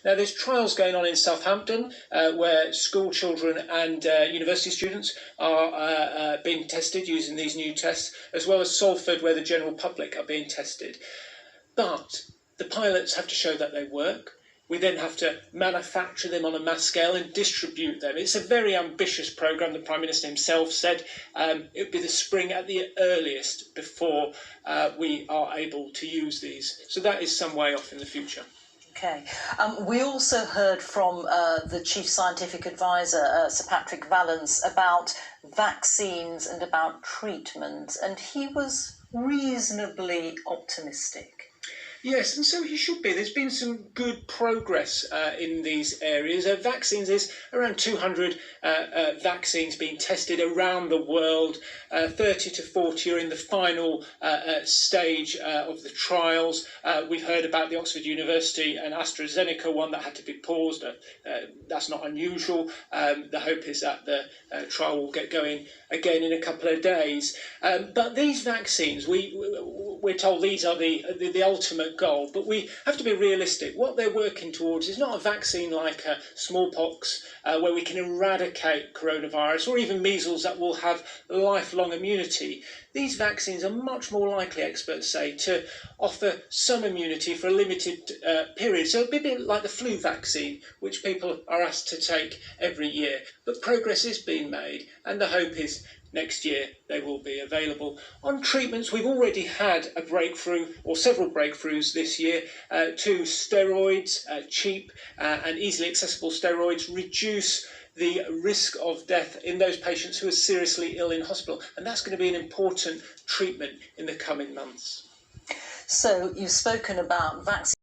Now, there's trials going on in Southampton where school children and university students are being tested using these new tests, as well as Salford, where the general public are being tested. But the pilots have to show that they work. We then have to manufacture them on a mass scale and distribute them. It's a very ambitious programme. The Prime Minister himself said it would be the spring at the earliest before we are able to use these. So that is some way off in the future. Okay. We also heard from the Chief Scientific Advisor, Sir Patrick Vallance, about vaccines and about treatment, and he was reasonably optimistic. Yes, and so he should be. There's been some good progress in these areas. Vaccines, is around 200 vaccines being tested around the world. 30 to 40 are in the final stage of the trials. We've heard about the Oxford University and AstraZeneca one that had to be paused. That's not unusual. The hope is that the trial will get going again in a couple of days. But these vaccines, we're told these are the ultimate goal, but we have to be realistic. What they're working towards is not a vaccine like smallpox, where we can eradicate coronavirus, or even measles that will have lifelong immunity. These vaccines are much more likely, experts say, to offer some immunity for a limited period. So it'll be a bit like the flu vaccine, which people are asked to take every year. But progress is being made, and the hope is next year they will be available. On treatments, we've already had a breakthrough, or several breakthroughs this year, to steroids. Cheap and easily accessible steroids reduce the risk of death in those patients who are seriously ill in hospital, and that's going to be an important treatment in the coming months. So you've spoken about vaccines.